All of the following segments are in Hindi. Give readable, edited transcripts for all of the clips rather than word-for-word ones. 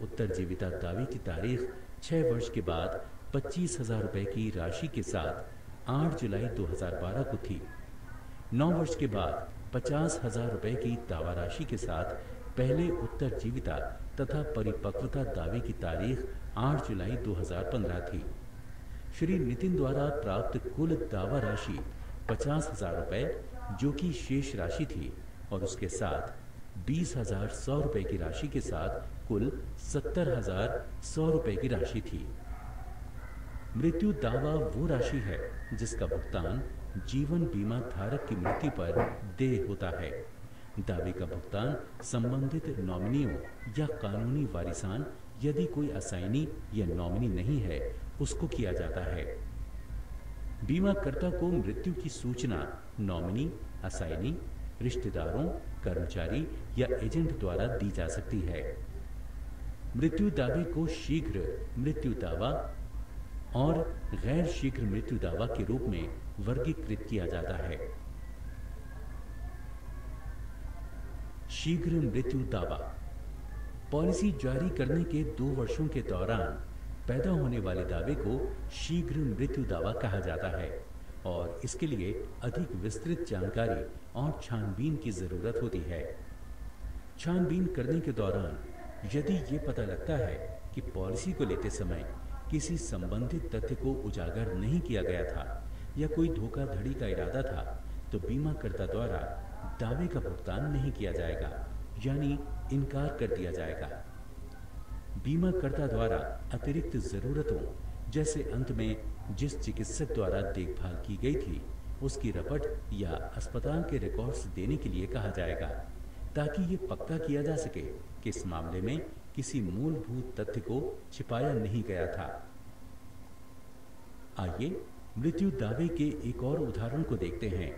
उत्तरजीविता दावे की तारीख 6 वर्ष के बाद 25,000 रुपए की राशि के साथ 8 जुलाई 2012 को थी। 9 वर्ष के बाद 50,000 रुपए की दावा राशि के साथ पहले उत्तरजीविता तथा परिपक्वता दावे की तारीख 8 जुलाई 2015 थी। श्री नितिन द्वारा प्राप्त कुल दावा राशि 50,000 रुपए जो कि शेष राशि थी और उसके साथ 20,100 रुपए की राशि के साथ कुल 70,100 रुपए की राशि थी। मृत्यु दावा वो राशि है जिसका भुगतान जीवन बीमा धारक की मृत्यु पर देय होता है। दावे का भुगतान संबंधित नॉमिनियों या कानूनी वारिसान यदि कोई असाइनी या नॉमिनी नहीं है उसको किया जाता है। बीमाकर्ता को मृत्यु की सूचना नॉमिनी, असाइनी, रिश्तेदारों, कर्मचारी या एजेंट द्वारा दी जा सकती है। मृत्यु दावे को शीघ्र मृत्यु दावा और गैर शीघ्र मृत्यु दावा के रूप में वर्गीकृत किया जाता है। शीघ्र मृत्यु दावा पॉलिसी जारी करने के 2 वर्षों के दौरान पैदा होने वाले दावे को शीघ्र मृत्यु दावा कहा जाता है और इसके लिए अधिक विस्तृत जानकारी और छानबीन की जरूरत होती है। छानबीन करने के दौरान यदि ये पता लगता है कि पॉलिसी को लेते समय किसी संबंधित तथ्य को उजागर नहीं किया गया था या कोई धोखाधड़ी का इरादा था तो बीमाकर्ता द्वारा दावे का भुगतान नहीं किया जाएगा, यानी इनकार कर दिया जाएगा। बीमाकर्ता द्वारा अतिरिक्त जरूरतों जैसे अंत में जिस चिकित्सक द्वारा देखभाल की गई थी उसकी रपट या अस्पताल के रिकॉर्ड्स देने के लिए कहा जाएगा ताकि ये पक्का किया जा सके कि इस मामले में किसी मूलभूत तथ्य को छिपाया नहीं गया था। आइए मृत्यु दावे के एक और उदाहरण को देखते हैं।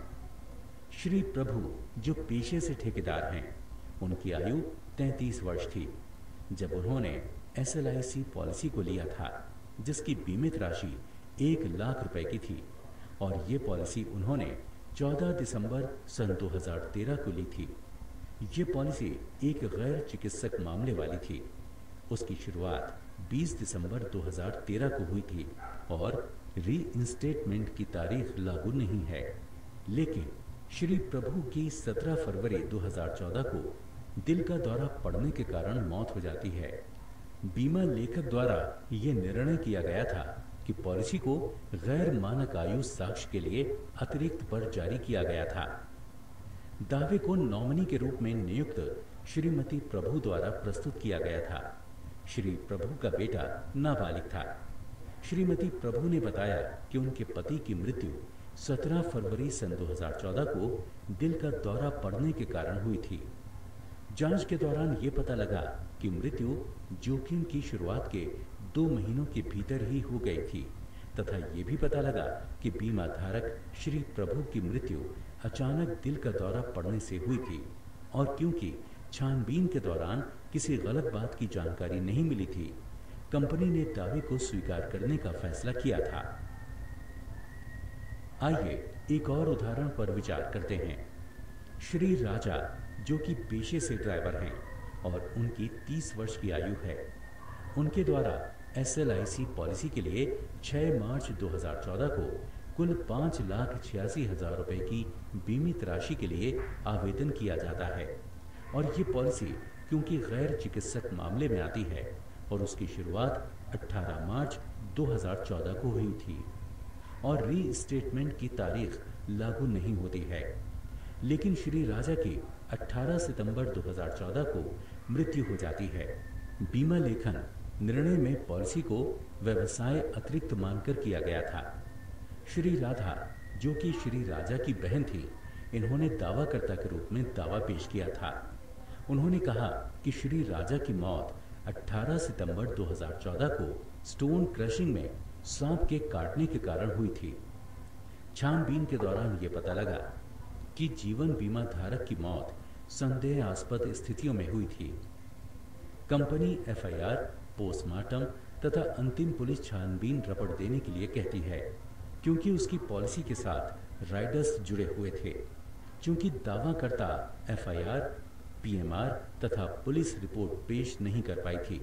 श्री प्रभु जो पेशे से ठेकेदार हैं, उनकी आयु 33 वर्ष थी जब उन्होंने SLIC पॉलिसी को लिया था जिसकी बीमित राशि 1 लाख रुपए की थी और ये पॉलिसी उन्होंने 14 दिसंबर सन 2013 को ली थी। ये पॉलिसी एक गैर चिकित्सक मामले वाली थी। उसकी शुरुआत 20 दिसंबर 2013 को हुई थी और रीइंस्टेटमेंट की तारीख लागू नहीं है, लेकिन श्री प्रभु की 17 फरवरी 2014 को दिल का दौरा पड़ने के कारण मौत हो जाती है। बीमा लेखक द्वारा यह निर्णय किया गया था कि पॉलिसी को गैर मानक आयु साक्ष्य के लिए अतिरिक्त पर जारी किया गया था। दावे को नॉमिनी के रूप में नियुक्त श्रीमती प्रभु द्वारा प्रस्तुत किया गया था। श्री प्रभु का बेटा नाबालिग था। श्रीमती प्रभु ने बताया कि उनके पति की मृत्यु 17 फरवरी सन 2014 को दिल का दौरा पड़ने के कारण हुई थी। जांच के दौरान ये पता लगा कि मृत्यु जोखिम की शुरुआत के 2 महीनों के भीतर ही हो गई थी तथा ये भी पता लगा कि बीमा धारक श्री प्रभु की मृत्यु अचानक दिल का दौरा पड़ने से हुई थी और क्योंकि छानबीन के दौरान किसी गलत बात की जानकारी नहीं मिली थी, कंपनी ने दावे को स्वीकार करने का फैसला किया था। आइए एक और उदाहरण पर विचार करते हैं। श्री राजा जो कि पेशे से ड्राइवर हैं और उनकी 30 वर्ष की आयु है, उनके द्वारा SLIC पॉलिसी के लिए 6 मार्च 2014 को कुल 5,86,000 रुपए की बीमित राशि के लिए आवेदन किया जाता है और ये पॉलिसी क्योंकि गैर चिकित्सक मामले में आती है और उसकी शुरुआत 18 मार्च 2014 को हुई थी और रीस्टेटमेंट की तारीख लागू नहीं होती है, लेकिन श्री राजा की 18 सितंबर 2014 को मृत्यु हो जाती है। बीमा लेखन निर्णय में पॉलिसी को व्यवसाय अतिरिक्त मानकर किया गया था। श्री राधा जो कि श्री राजा की बहन थी, इन्होंने दावाकर्ता के रूप में दावा पेश किया था। उन्होंने कहा कि श्री राजा की मौत 18 सितंबर 2014 को स्टोन क्रशिंग में सांप के काटने के कारण हुई थी। छानबीन के दौरान ये पता लगा कि जीवन बीमा धारक की मौत संदेहास्पद स्थितियों में हुई थी। कंपनी FIR, पोस्टमार्टम तथा अंतिम पुलिस छानबीन रिपोर्ट देने के लिए कहती है क्योंकि उसकी पॉलिसी के साथ राइडर्स जुड़े हुए थे। क्योंकि दावाकर्ता FIR, PMR तथा पुलिस रिपोर्ट पेश नहीं कर पाई थी,